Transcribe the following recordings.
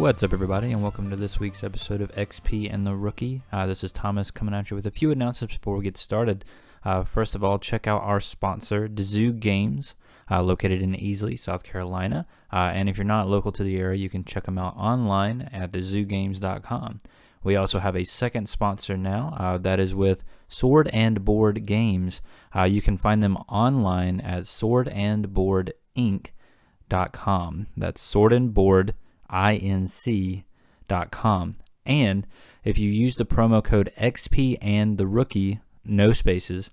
What's up, everybody, and welcome to this week's episode of XP and the Rookie. This is Thomas coming at you with a few announcements before we get started. First of all, check out our sponsor, Zoo Games, located in Easley, South Carolina. And if you're not local to the area, you can check them out online at thezoogames.com. We also have a second sponsor now, that is with Sword and Board Games. You can find them online at swordandboardinc.com. That's swordandboardinc.com. And if you use the promo code XP and the Rookie, no spaces,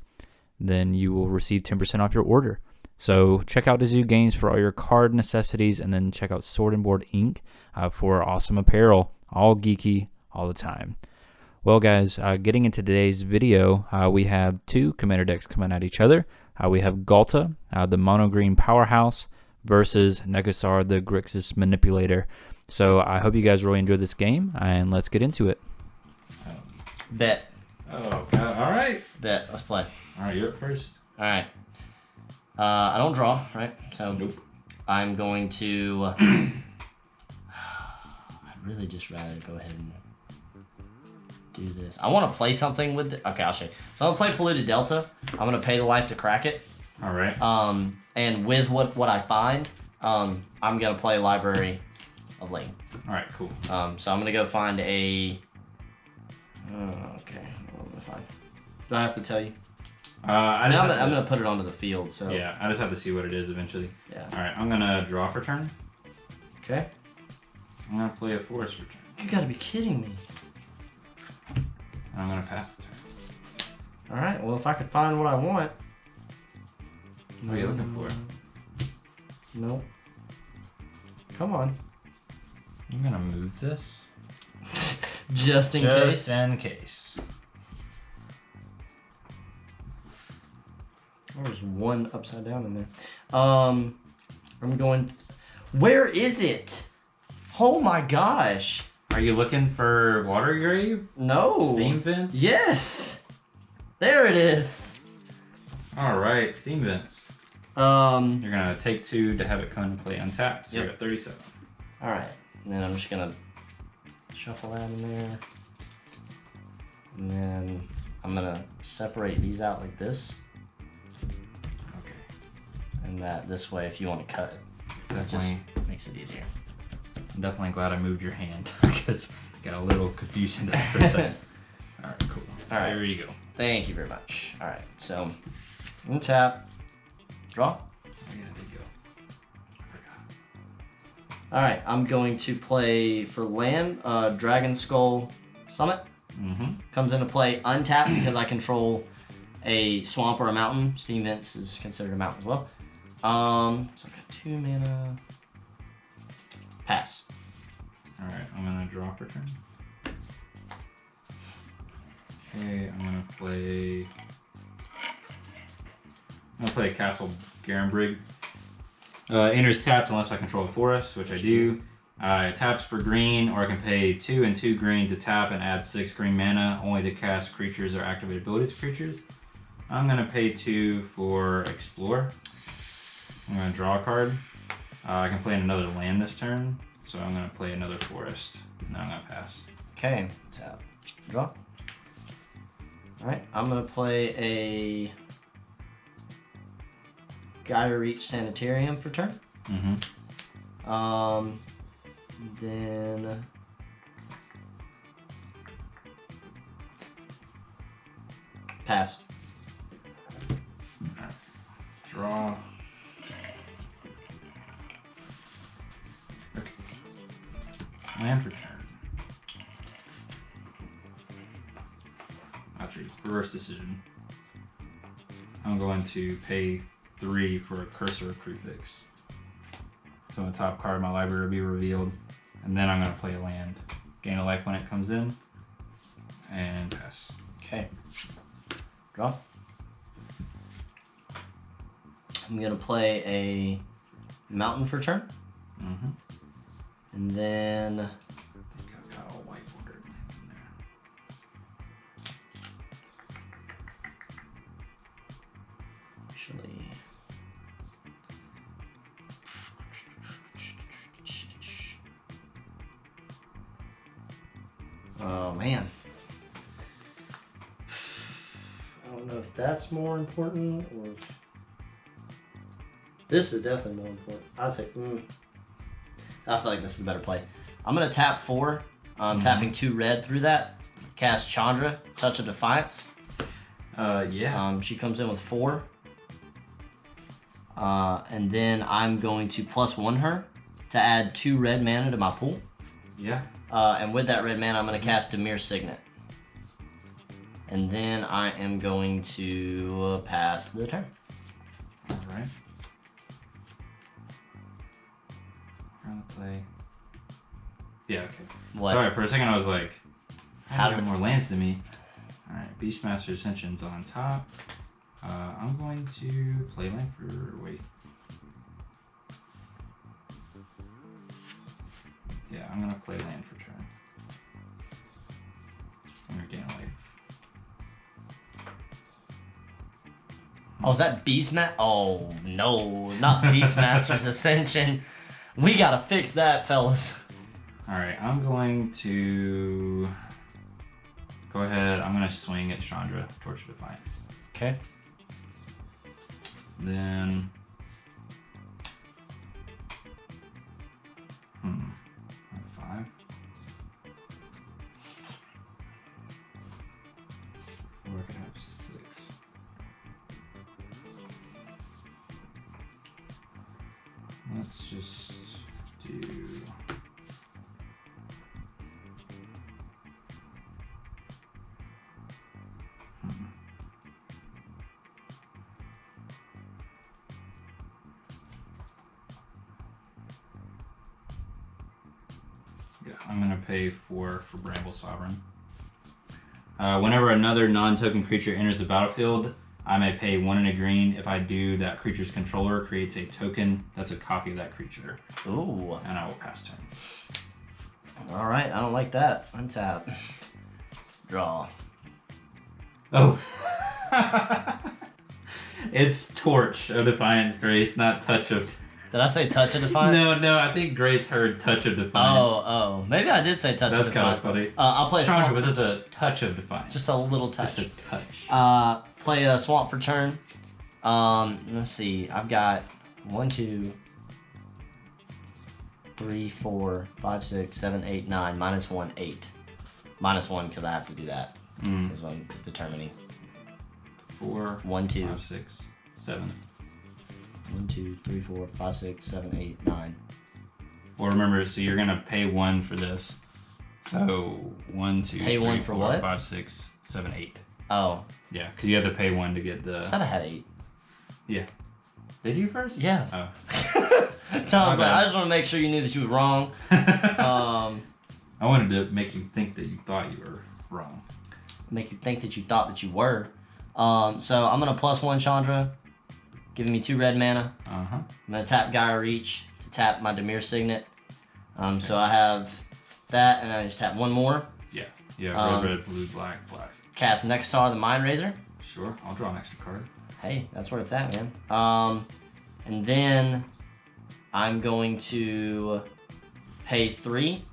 then you will receive 10% off your order. So check out the Zoo Games for all your card necessities, and then check out Sword and Board Inc. For awesome apparel, all geeky, all the time. Well, guys, getting into today's video, we have two commander decks coming at each other. We have Ghalta, the mono green powerhouse, versus Nekusar, the Grixis manipulator. So I hope you guys really enjoyed this game, and let's get into it. Bet. Oh, God. All right. Bet. Let's play. All right, you're up first. All right. I don't draw, right? So Nope. I'm going to... I'd really just rather go ahead and do this. I want to play something with... Okay, I'll show you. So I'm going to play Polluted Delta. I'm going to pay the life to crack it. All right. And with what I find, I'm going to play Library of Lane. All right, cool. So I'm going to go find a... okay. What am I going to find? Do I have to tell you? I'm going to put it onto the field, so... Yeah, I just have to see what it is eventually. Yeah. All right, I'm going to draw for turn. Okay. I'm going to play a forest for turn. You got to be kidding me. And I'm going to pass the turn. All right. Well, if I could find what I want. What are you looking for? Nope. Come on. I'm going to move this. Just in case. Just in case. There's one upside down in there. I'm going... Where is it? Oh my gosh. Are you looking for Water Grave? No. Steam Vents? Yes. There it is. All right, Steam Vents. All You're going to take 2 to have it come into play untapped. So Yep. you're at 37. right. And then I'm just going to shuffle that in there. And then I'm going to separate these out like this. Okay. And that this way, if you want to cut it, that just Definitely. makes it easier. I'm definitely glad I moved your hand because I got a little confused in that for a second. All right, cool. All right. There you go. Thank you very much. All right, so untap, draw. Oh, yeah, there you go. I forgot. All right, I'm going to play for land, Dragon Skull Summit. Mm-hmm. Comes into play untapped because I control a swamp or a mountain. Steam Vents is considered a mountain as well. So I've got 2 mana. Pass. All right, I'm gonna draw for turn. Okay, I'm gonna play Castle Garenbrig. Enters tapped unless I control a forest, which I do. It taps for green, or I can pay 2 and 2 green to tap and add 6 green mana, only to cast creatures or activate abilities creatures. I'm gonna pay 2 for Explore. I'm gonna draw a card. I can play another land this turn, so I'm gonna play another forest. Now I'm gonna pass. Okay, tap, draw. All right, I'm gonna play a Gaia Reach Sanitarium for turn. Mm-hmm. Then pass. Draw. Okay. Land for turn. Actually, reverse decision. I'm going to pay 3 for a Cursor of Prefix. So on the top card of my library will be revealed. And then I'm going to play a land. Gain a life when it comes in. And pass. Okay. Draw. I'm gonna play a mountain for turn. Mm-hmm. And then I think I've got all white bordered lands in there. actually Oh man. I don't know if that's more important or. This is definitely more important. I'll take. I feel like this is a better play. I'm gonna tap 4. Tapping 2 red through that. Cast Chandra, Touch of Defiance. Yeah. She comes in with 4. And then I'm going to +1 her to add 2 red mana to my pool. Yeah. And with that red mana, I'm going to cast Dimir Signet. And then I am going to pass the turn. All right. Trying to play. Yeah. Okay. What? Sorry, for a second I was like, How how did- got more lands than me? All right. Beastmaster Ascension's on top. I'm going to play land for wait. Yeah, I'm gonna play land for turn. I'm gonna gain a life. Oh, is that Beastmaster? Oh, no, not Beastmaster's Ascension. We gotta fix that, fellas. Alright, I'm going to go ahead. I'm gonna swing at Chandra, Torch of Defiance. Okay. Then 5. Or I could have 6. Let's just do. Yeah, I'm gonna pay 4 for Bramble Sovereign. Whenever another non-token creature enters the battlefield, I may pay 1 and a green. If I do, that creature's controller creates a token that's a copy of that creature. Ooh. And I will pass turn. All right, I don't like that. Untap. Draw. Oh. It's Torch of Defiance, Grace, not Touch of... Did I say Touch of Defiance? No, I think Grace heard Touch of Defiance. Oh. Maybe I did say Touch That's of kind of Defiance. funny. I'll play Chandra Swamp. with a touch of Defiance. Just a little touch. Just a touch. Play a Swamp for turn. Let's see. I've got 1, 2, 3, 4, 5, 6, 7, 8, 9. -1, 8. -1 because I have to do that. Is what I'm determining. 4, 1, 2. 5, 6, 7. 1, 2, 3, 4, 5, 6, 7, 8, 9. Well, remember, so you're gonna pay 1 for this. So 1, 2, Pay 3, one for 4, what? 5, 6, 7, 8. Oh. Yeah, because you have to pay 1 to get the. I said I had 8. Yeah. Did you first? Yeah. Oh. So I was My like, bad. I just want to make sure you knew that you were wrong. I wanted to make you think that you thought you were wrong. Make you think that you thought that you were. So I'm gonna +1 Chandra, giving me 2 red mana. Uh-huh. I'm gonna tap Gaia Reach to tap my Dimir Signet. So I have that, and then I just tap 1 more. Yeah, red, blue, black. Cast Nekusar the Mind Razor. Sure, I'll draw an extra card. Hey, that's where it's at, man. And then I'm going to pay 3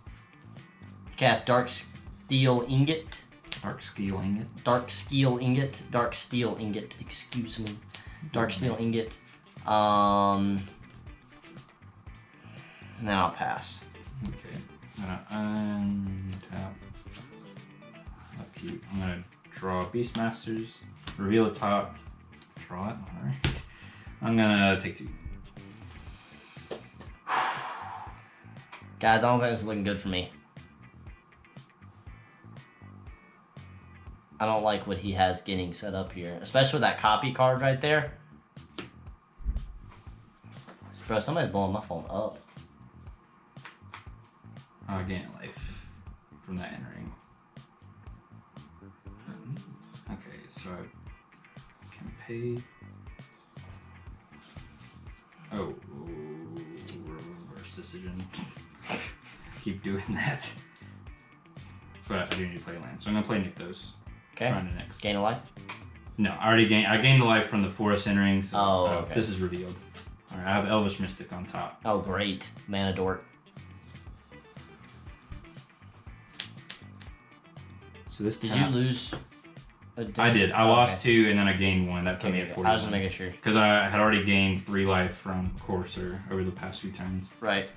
to cast Dark Steel Ingot. Dark Steel Ingot. Dark Steel Ingot, excuse me. Dark Steel Ingot. Now I'll pass. Okay. I'm gonna untap. Upkeep. I'm gonna draw Beastmasters. Reveal the top. Draw it. Alright. I'm gonna take 2. Guys, I don't think this is looking good for me. I don't like what he has getting set up here, especially with that copy card right there. Bro, somebody's blowing my phone up. Gain a life from that entering. Okay, so I can pay. Oh, reverse decision. Keep doing that. But I do need to play land, so I'm gonna play Nykthos. Okay. Trying to next. Gain a life. No, I gained the life from the forest entering. So Okay. This is revealed. All right, I have Elvish Mystic on top. Oh, great. Mana Dork. So this Did taps. you lose? I did. I lost 2 and then I gained 1. That put me at Okay, 41. I was just making sure. Because I had already gained 3 life from Courser over the past few turns. Right.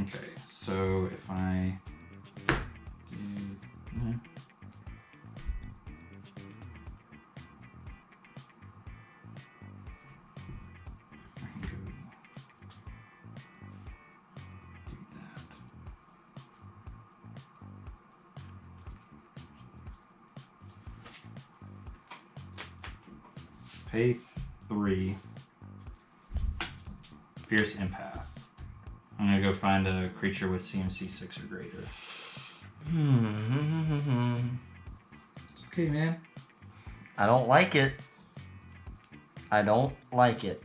Okay, so if I do that. I can go do that. Pay 3. Fierce Empath. I'm gonna go find a creature with CMC 6 or greater. It's okay, man. I don't like it. I don't like it.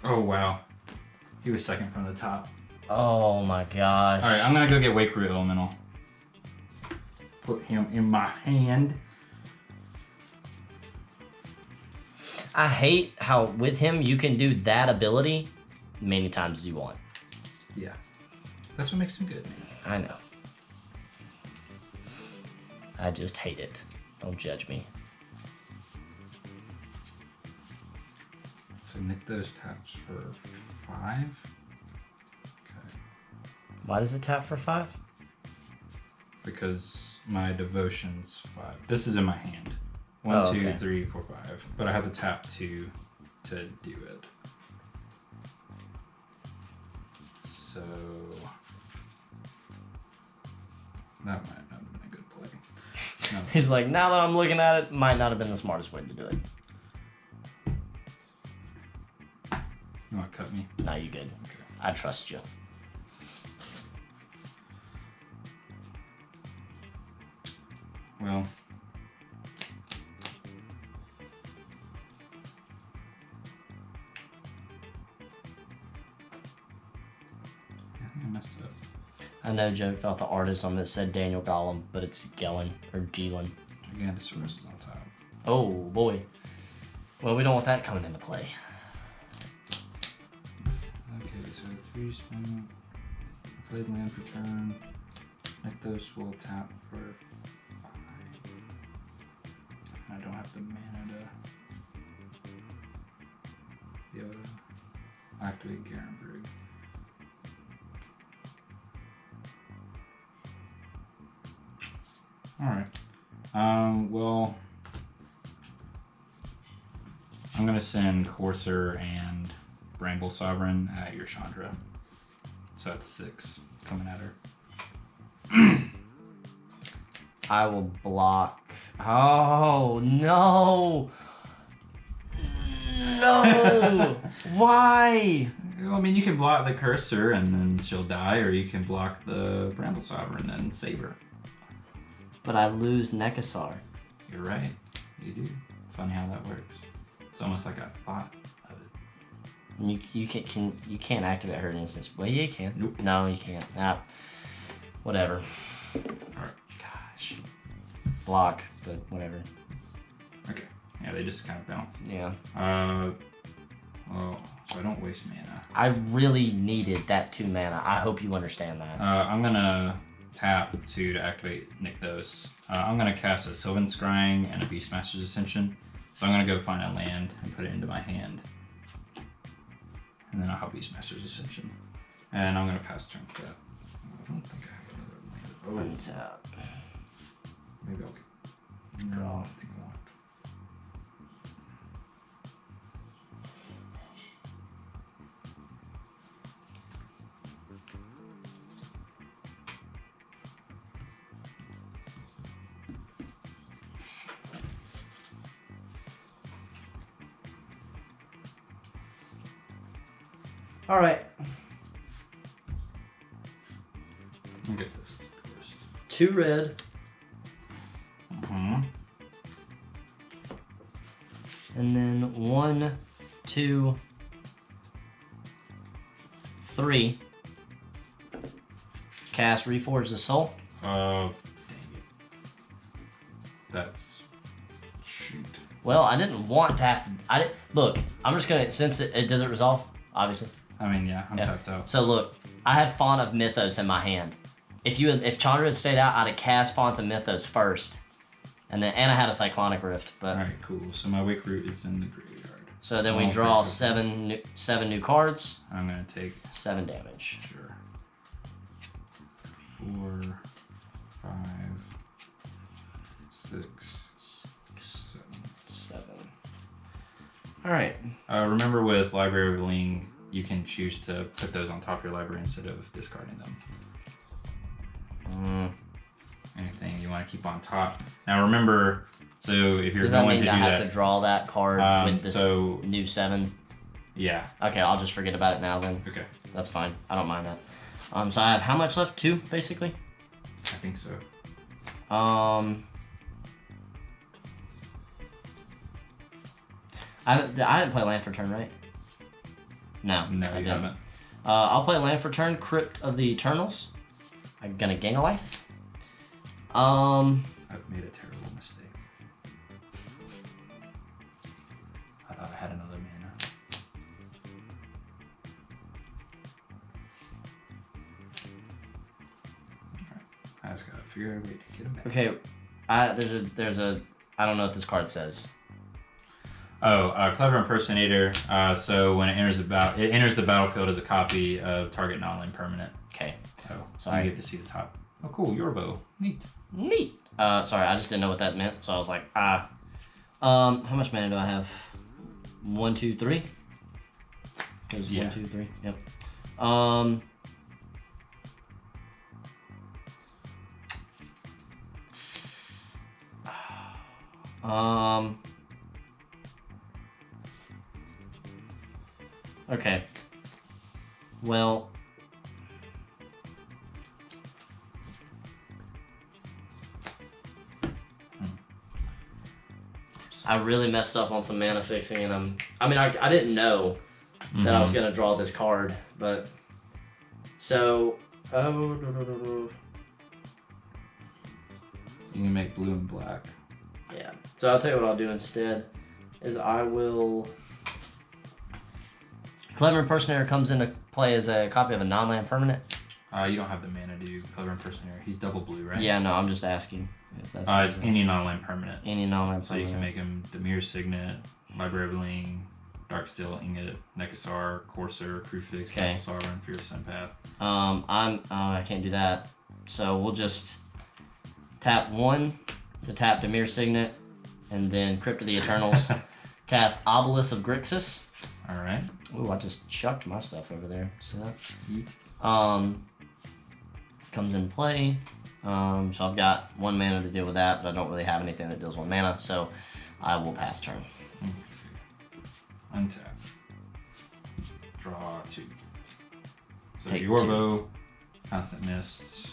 Oh, wow. He was second from the top. Oh my gosh. Alright, I'm gonna go get Wake Root Elemental. Put him in my hand. I hate how with him you can do that ability many times as you want. Yeah. That's what makes him good, man. I know. I just hate it. Don't judge me. So Nick those taps for 5. Okay. Why does it tap for 5? Because my devotion's 5. This is in my hand. 1, Oh, 2, okay. 3, 4, 5. But I have to tap 2 to do it. So that might not have been a good play. No. He's like, now that I'm looking at it, might not have been the smartest way to do it. You want to cut me? Nah, you good. Okay. I trust you. Well. I think I messed up. I know Joke thought the artist on this said Daniel Gollum, but it's Gellin or Geelin. Gigantosaurus is on top. Oh boy. Well, we don't want that coming into play. Okay, so 3 spin. Played land for turn. Nykthos will tap for 5. I don't have the mana to be able to activate Garenbrig. Alright. Well, I'm gonna send Courser and Bramble Sovereign at your Chandra. So that's 6 coming at her. I will block. Oh no! No! Why? Well, I mean, you can block the Cursor and then she'll die, or you can block the Bramble Sovereign and then save her. But I lose Nekusar. You're right. You do. Funny how that works. It's almost like I thought of it. You can't activate her in instance. Well, yeah, you can. Nope. No, you can't. Ah, whatever. Alright. Gosh. Block, but whatever. Okay. Yeah, they just kind of bounce. Yeah. Well, so I don't waste mana. I really needed that 2 mana. I hope you understand that. I'm gonna tap 2 to activate Nykthos. I'm gonna cast a Sylvan Scrying and a Beastmaster's Ascension. So I'm gonna go find a land and put it into my hand. And then I'll have Beastmaster's Ascension. And I'm gonna pass turn with that. I don't think I have another land. Untap. Maybe I'll get... No, Draw. I think I want... All right. I'll get this first. 2 red. And then 1, 2, 3. Cast Reforge the Soul. Dang it. That's... Shoot. Well, I didn't want to have to. Look, I'm just gonna, since it doesn't resolve, obviously. I mean, yeah, I'm tapped out. So look, I had Font of Mythos in my hand. If Chandra had stayed out, I'd have cast Font of Mythos first, and I had a Cyclonic Rift. But All right, cool. So my Wake Root is in the graveyard. so then we draw seven new cards. I'm gonna take 7 damage. sure 4, 5, 6, 7. 7. All right. Remember, with Library of Ling, you can choose to put those on top of your library instead of discarding them. Anything you want to keep on top. Now remember, so if you're Does that going mean to I do have that, to draw that card with this so- new 7? yeah, Okay, I'll just forget about it now then. okay, That's fine. I don't mind that. So I have how much left? 2, basically. I think so. I didn't play land for turn, right? No. No, I you didn't. haven't. I'll play land for turn. Crypt of the Eternals. I'm gonna gain a life. I've made a terrible mistake. I thought I had another mana. Alright, I just gotta figure out a way to get him back. Okay. There's a I don't know what this card says. Clever Impersonator. So when it enters the battlefield as a copy of target non-land permanent. Okay. Oh, so Sorry. I get to see the top. Oh, cool, Yorbo. Neat. Neat. Sorry, I just didn't know what that meant, so I was like, ah. How much mana do I have? 1, 2, 3. Goes Yeah. 1, 2, 3. Yep. Okay. Well. I really messed up on some mana fixing, and I didn't know that I was gonna draw this card, but so You can make blue and black. yeah. So I'll tell you what I'll do instead is I will. Clever Impersonator comes into play as a copy of a non-land permanent. You don't have the mana to do Clever Impersonator. He's double blue, right? Yeah, no, I'm just asking if that's It's any non-land permanent. any non-land So you permanent. can make him Demir Signet, Library of Ling, Darksteel Ingot, Nekusar, Courser, Crewfix, Okay. Sovereign, Fierce Empath. I can't do that. So we'll just tap 1 to tap Demir Signet, and then Crypt of the Eternals. Cast Obelisk of Grixis. All right. Ooh, I just chucked my stuff over there. See that? Yeet. Comes in play. So I've got 1 mana to deal with that, but I don't really have anything that deals 1 mana, so I will pass turn. Untap. Draw 2. So Take Yorbo, Constant Mists.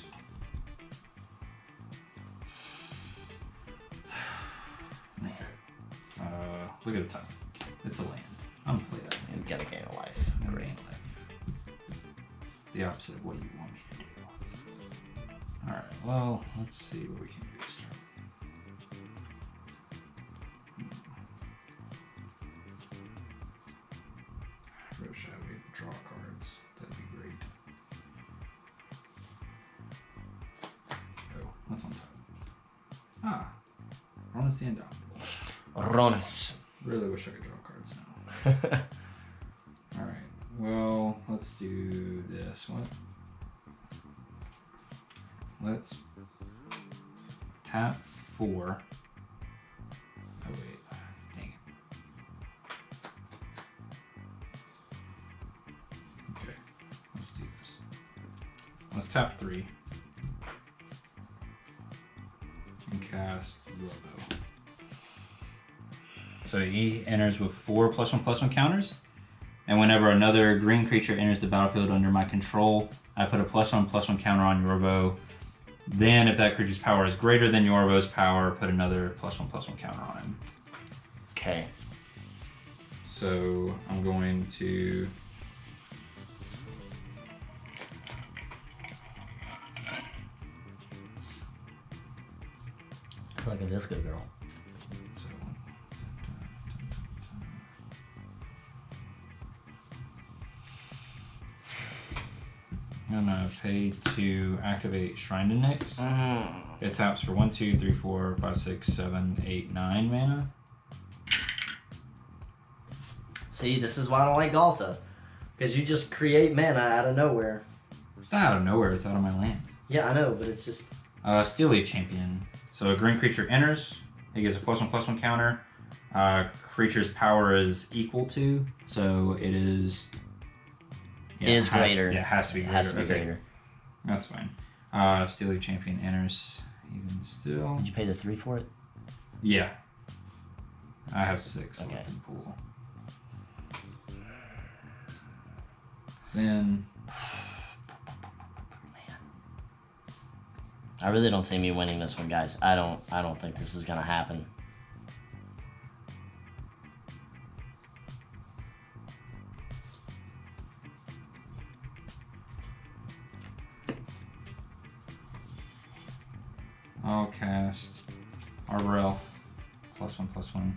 Okay. Look at the top. It's a land. I'm gonna play that land. You gotta gain a life. No Great. gain life. The opposite of what you want me to do. Alright, well, let's see what we can do this turn. Rosha, we draw cards. That'd be great. Oh, what's on top? Ronus the Indomitable. Ronus. Really wish I could draw cards now. Alright, well, let's do this one. Let's tap 4. Oh, wait. Dang it. Okay, let's do this. Let's tap 3. And cast Yorbo. So he enters with 4 +1/+1 counters. And whenever another green creature enters the battlefield under my control, I put a +1/+1 counter on Yorbo. Then, if that creature's power is greater than Yorbo's power, put another +1/+1 counter on him. Okay. So I'm going to Look at this good girl. I'm gonna pay to activate Shrine to Nyx. It taps for 1, 2, 3, 4, 5, 6, 7, 8, 9 mana. See, this is why I don't like Ghalta. Because you just create mana out of nowhere. It's not out of nowhere, it's out of my lands. Yeah, I know, but it's just... Steel Leaf Champion. So a green creature enters, it gets a +1/+1 counter. Creature's power is equal to, so it is... greater. Yeah, it has to be greater. It has to be greater. That's fine. Steel Leaf Champion enters, even still. Did you pay the 3 for it? Yeah. I have 6 Okay. left in pool. Then... I really don't see me winning this one, guys. I don't think this is gonna happen. I'll cast Arbor Elf, +1/+1.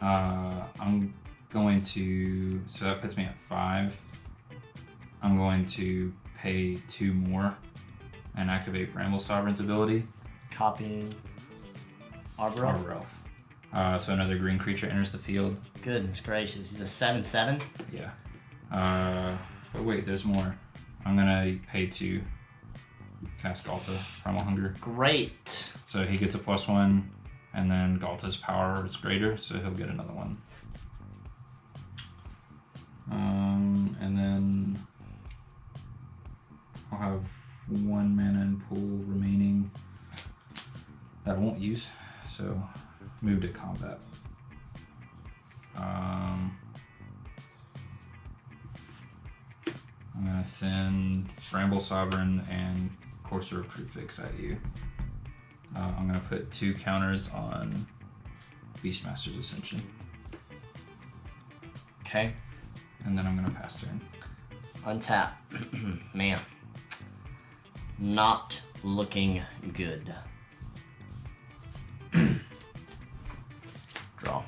I'm going to, so that puts me at 5. I'm going to pay 2 more and activate Bramble Sovereign's ability. Copying Arbor Elf? Arbor Elf. So another green creature enters the field. Goodness gracious. He's a 7/7? Yeah. But wait, there's more. I'm gonna pay 2. Cast Ghalta, Primal Hunger. Great. So he gets a +1, and then Ghalta's power is greater, so he'll get another one. And then I'll have 1 mana in pool remaining that I won't use, so move to combat. I'm gonna send Bramble Sovereign and Courser of Crucifix at you. I'm gonna put 2 counters on Beastmaster's Ascension. Okay. And then I'm gonna pass turn. Untap. Man. Not looking good. Draw.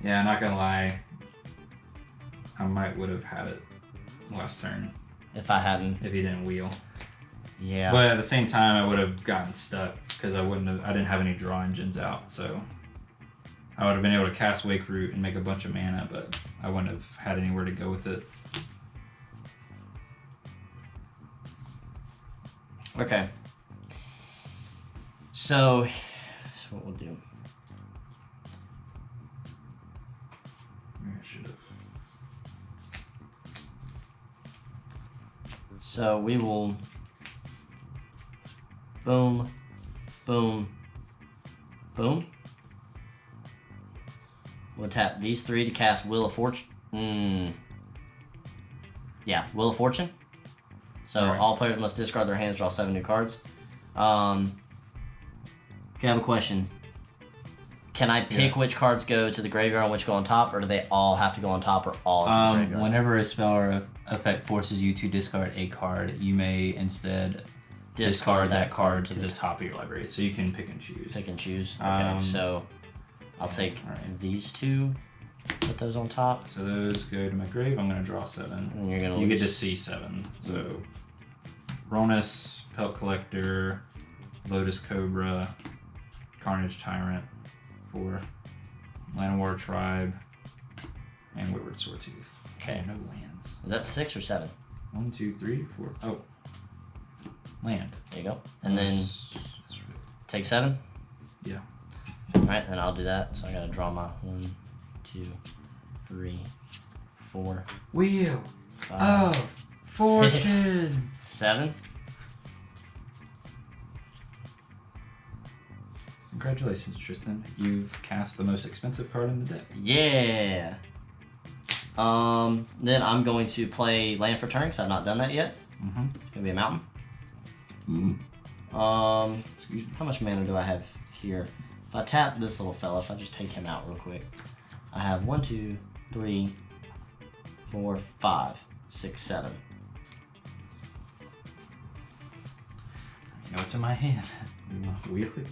Yeah, not gonna lie. I would have had it last turn If I hadn't. if he didn't wheel. Yeah. But at the same time, I would have gotten stuck because I didn't have any draw engines out, so I would have been able to cast Wake Root and make a bunch of mana, but I wouldn't have had anywhere to go with it. Okay. So, that's what we'll do. Maybe I should have. So we will boom, boom, boom. We'll tap these 3 to cast Wheel of Fortune. Yeah, Wheel of Fortune. So Right. all players must discard their hands, draw 7 new cards. Okay, I have a question. Can I pick which cards go to the graveyard and which go on top, or do they all have to go on top or all to the graveyard? Whenever a spell or effect forces you to discard a card, you may instead discard that card to the top of your library. So you can pick and choose. Pick and choose. Okay, so I'll take these 2, put those on top. So those go to my grave. I'm gonna draw 7. And you're gonna You get to lose. see 7. So Ronus, Pelt Collector, Lotus Cobra, Carnage Tyrant, 4, Llanowar Tribe, and Wayward Sawtooth. Okay. No lands. Is that 6 or 7? 1, 2, 3, 4. Oh, land. There you go. And then That's right. take 7. Yeah. Alright, then I'll do that. So I gotta draw my 1, 2, 3, 4, Wheel 5, of Fortune. 7. Congratulations, Tristan. You've cast the most expensive card in the deck. Yeah. Then I'm going to play land for turn because I've not done that yet. Mm-hmm. It's gonna be a mountain. Excuse me. How much mana do I have here? If I tap this little fella, if I just take him out real quick, I have 1, 2, 3, 4, 5, 6, 7. You know what's in my hand? Wheel it.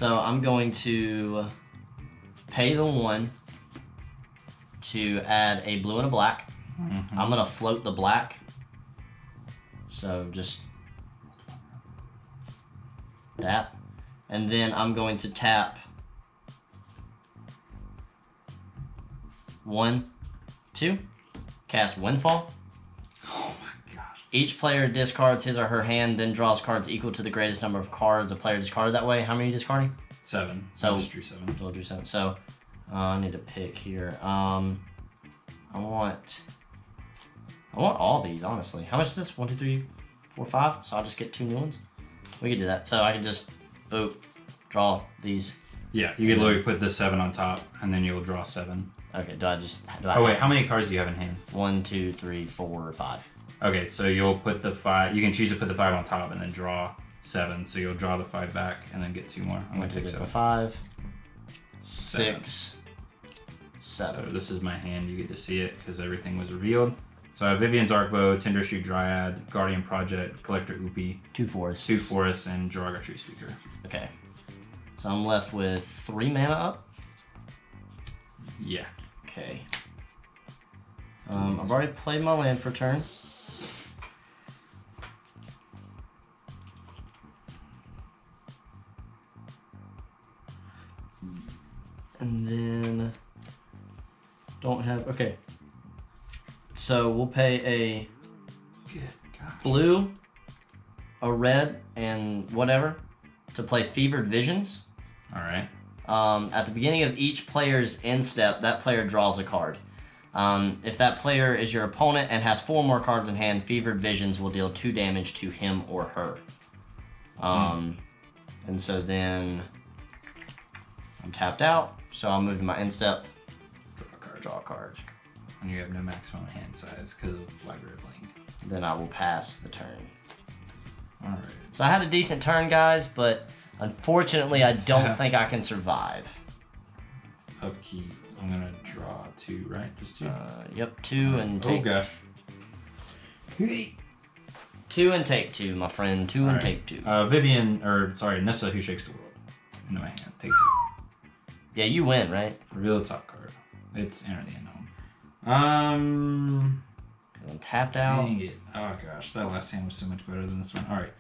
So I'm going to pay the 1 to add a blue and a black. Mm-hmm. I'm gonna float the black. So just that. And then I'm going to tap 1, 2, cast Windfall. Oh my gosh. Each player discards his or her hand, then draws cards equal to the greatest number of cards a player discarded that way. How many are you discarding? 7. So- I just drew 7. We'll do 7. So I need to pick here. I want all these, honestly. How much is this? 1, 2, 3, 4, 5. So I'll just get 2 new ones. We can do that. So I can just draw these. Yeah, you could literally put the 7 on top, and then you'll draw 7. Okay. Do I? Oh wait, how many cards do you have in hand? 1, 2, 3, 4, 5. Okay, so you'll put the 5. You can choose to put the 5 on top and then draw 7. So you'll draw the 5 back and then get 2 more. I'm gonna take 7. 5, 6, So 7. this is my hand. You get to see it because everything was revealed. So I have Vivian's Arkbow, Tinder Shoot Dryad, Guardian Project, Collector Upi, 2 forests. 2 Forests, and Jiraga Tree Speaker. Okay. So I'm left with 3 mana up. Yeah. Okay. I've already played my land for turn. And then don't have okay. So we'll pay a Good God. blue, a red, and whatever to play Fevered Visions. All right. At the beginning of each player's end step, that player draws a card. If that player is your opponent and has 4 more cards in hand, Fevered Visions will deal 2 damage to him or her. And so then I'm tapped out, so I'll move to my end step, Draw a card. draw a card. And you have no maximum hand size because of Library of Link. Then I will pass the turn. All right. So I had a decent turn, guys, but unfortunately I don't think I can survive. Upkeep. I'm gonna draw 2, right? Just 2. Yep, 2 and Oh take gosh. 2 and take 2, my friend. 2 and Alright. take 2. Nissa, Who Shakes the World. Into my hand. Take 2. Yeah, you win, right? Reveal the top card. It's Enter the Unknown. I'm tapped out. Dang it. Oh gosh, that last hand was so much better than this one. Alright.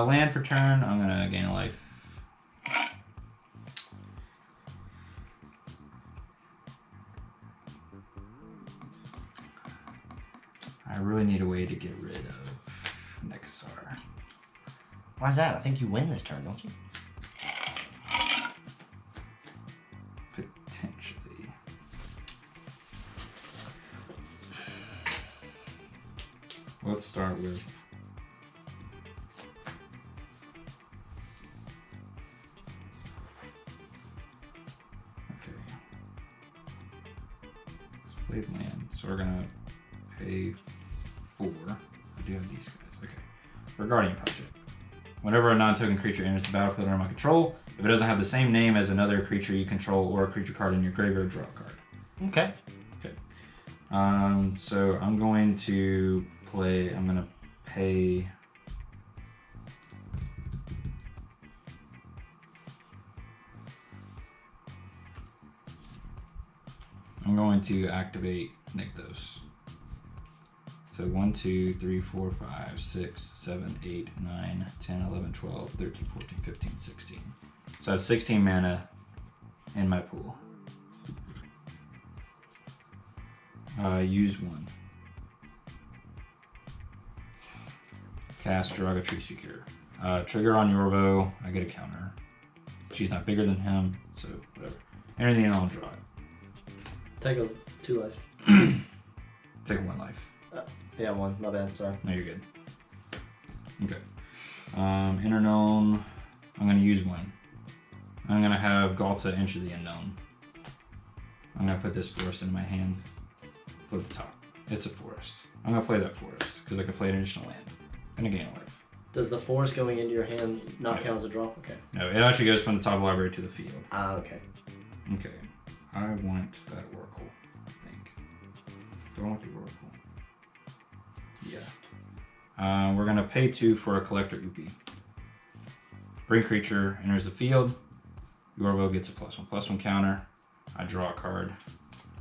Land for turn. I'm gonna gain a life. I really need a way to get rid of Nekusar. Why's that? I think you win this turn, don't you? Potentially. Let's start with okay. Let's play the land. So we're gonna pay 4. I do have these guys. Okay. For Guardian Project. Whenever a non-token creature enters the battlefield under my control, if it doesn't have the same name as another creature you control or a creature card in your graveyard, draw a card. Okay. Okay. So I'm going to play. I'm gonna pay. I'm going to activate Nykthos. So 1, 2, 3, 4, 5, 6, 7, 8, 9, 10, 11, 12, 13, 14, 15, 16. So I have 16 mana in my pool. Use 1. Cast Jiraga Tree Speaker. Trigger on Yorvo, I get a counter. She's not bigger than him, so whatever. Anything I'll draw it. Take a 2 life. Take 1 life. Yeah, 1. My bad. Sorry. No, you're good. Okay. Inner Gnome, I'm going to use 1. I'm going to have Ghalta enter the unknown. I'm going to put this forest in my hand. Flip the top. It's a forest. I'm going to play that forest because I can play an additional land. I'm going to gain a life. Does the forest going into your hand not count as a draw? Okay. No, it actually goes from the top of the library to the field. Ah, okay. Okay. I want that Oracle, I think. Do I want the Oracle? Yeah. We're going to pay 2 for a Collector Upi. Bring creature enters the field. Yorvo gets a +1/+1 counter. I draw a card.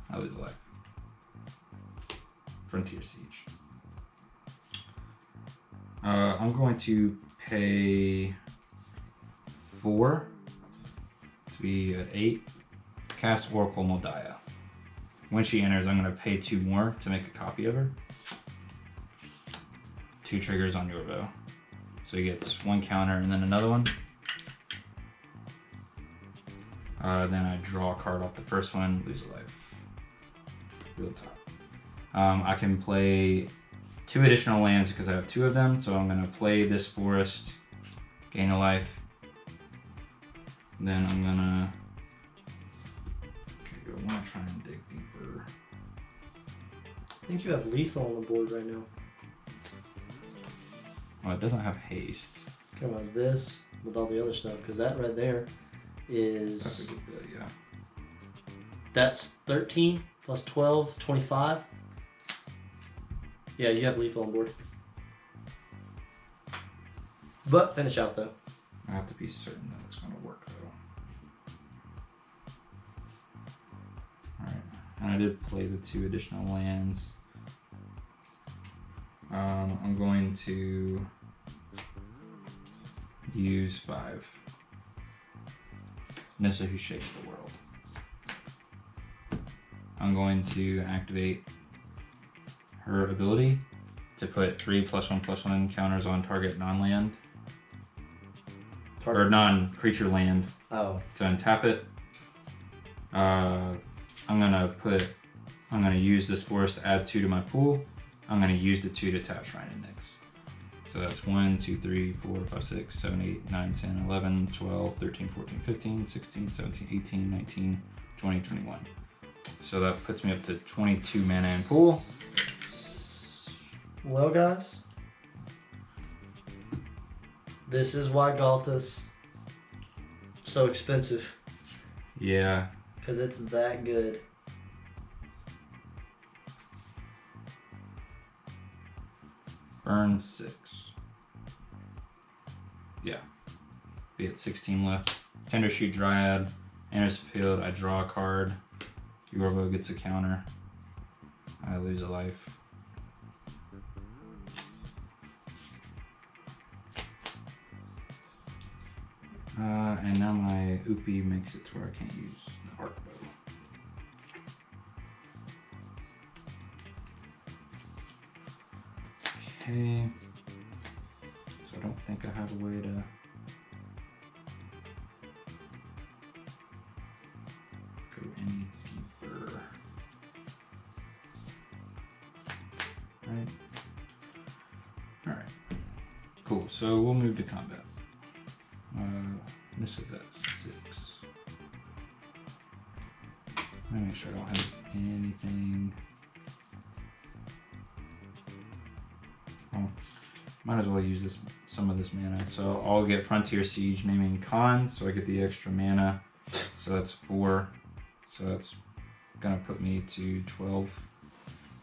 I lose a life. Frontier Siege. I'm going to pay 4 to be at 8. Cast Oracle Moldiah. When she enters, I'm going to pay 2 more to make a copy of her. 2 triggers on Yorvo. So he gets 1 counter and then another one. Then I draw a card off the first one, lose a life. Real top. I can play 2 additional lands because I have 2 of them. So I'm going to play this forest, gain a life. Then I'm going to... Okay, I want to try and dig deeper. I think you have lethal on the board right now. Oh, it doesn't have haste. Come on, this with all the other stuff, because that right there That's is... a good bit, yeah. That's 13 plus 12, 25. Yeah, you have lethal on board. But finish out though. I have to be certain that it's going to work though. Alright, and I did play the 2 additional lands. I'm going to use 5. Nissa Who Shakes the World. I'm going to activate her ability to put 3 +1/+1 counters on target non-land or non-creature land Oh. to untap it. I'm gonna use this forest to add 2 to my pool. I'm gonna use the 2 to tap Shrine Index. So that's 1, 2, 3, 4, 5, 6, 7, 8, 9, 10, 11, 12, 13, 14, 15, 16, 17, 18, 19, 20, 21. So that puts me up to 22 mana in pool. Well, guys, this is why Ghalta's so expensive, Yeah. because it's that good. Burn 6. Yeah. Be at 16 left. Tender Shoot Dryad. Enters the field. I draw a card. Yorvo gets a counter. I lose a life. And now my Oopie makes it to where I can't use the arc bow. Okay. So I don't think I have a way to go any deeper. Right. Alright. Cool. So we'll move to combat. This is at 6. Let me make sure I don't have anything. Oh, might as well use some of this mana. So I'll get Frontier Siege, naming Khan, so I get the extra mana. So that's 4. So that's gonna put me to 12.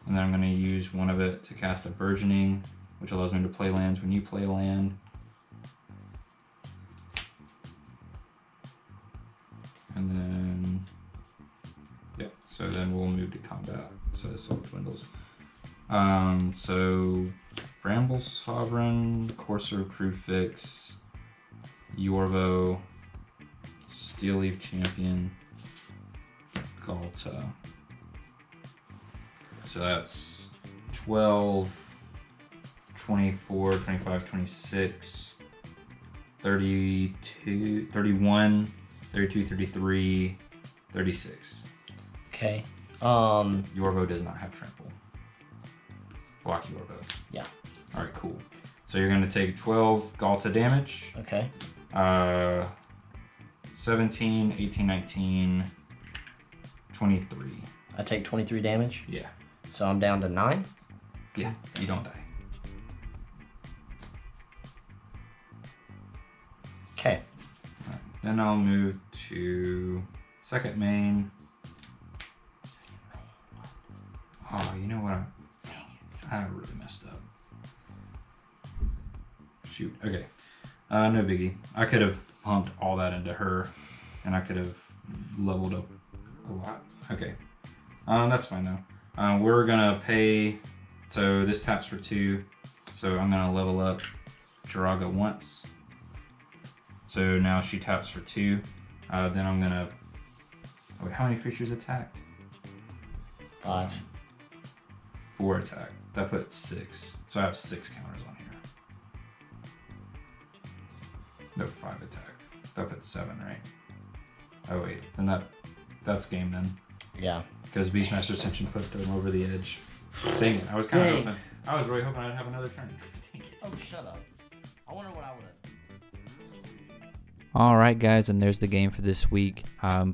And then I'm gonna use one of it to cast a Burgeoning, which allows me to play lands when you play a land. And then, yeah, so then we'll move to combat. So this all dwindles. So Bramble Sovereign, Courser Crewfix, Yorvo, Steel Leaf Champion, Ghalta. So that's 12, 24, 25, 26, 32, 31, 32, 33, 36. Okay. Yorvo does not have trample. Block Yorvo. Yeah. Alright, cool. So you're going to take 12 Ghalta damage. Okay. 17, 18, 19, 23. I take 23 damage. Yeah. So I'm down to 9. Yeah, you don't die. Okay. Alright, then I'll move to second main. Oh, you know what? I really messed up. Shoot. Okay. No biggie. I could have pumped all that into her and I could have leveled up a lot. Okay, that's fine though. We're gonna pay. So this taps for 2. So I'm gonna level up Jiraga once. So now she taps for 2. Then I'm gonna. Wait, how many creatures attacked? 5. 4 attack. That puts 6. So I have 6 counters on here. No, 5 attack. That puts 7, right? Oh wait, then that's game then. Yeah. Because Beastmaster Ascension put them over the edge. Dang it! I was kind of Dang. hoping. I was really hoping I'd have another turn. Dang it. Oh, shut up. I wonder what I would have. All right, guys, and there's the game for this week.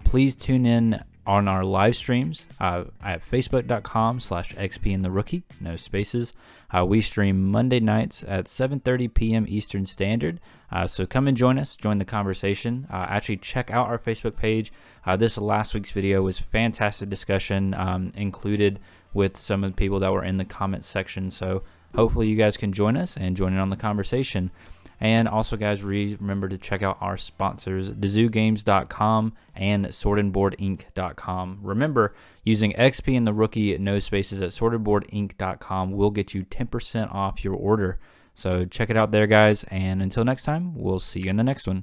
Please tune in on our live streams at facebook.com/xpandtherookie, no spaces. We stream Monday nights at 7:30 p.m. Eastern Standard. So come and join us, join the conversation. Actually, check out our Facebook page. This last week's video was fantastic discussion, included with some of the people that were in the comments section. So hopefully you guys can join us and join in on the conversation. And also, guys, remember to check out our sponsors, DeZooGames.com and SwordandBoardInc.com. Remember, using XP and the Rookie no spaces at SwordandBoardInc.com will get you 10% off your order. So check it out there, guys. And until next time, we'll see you in the next one.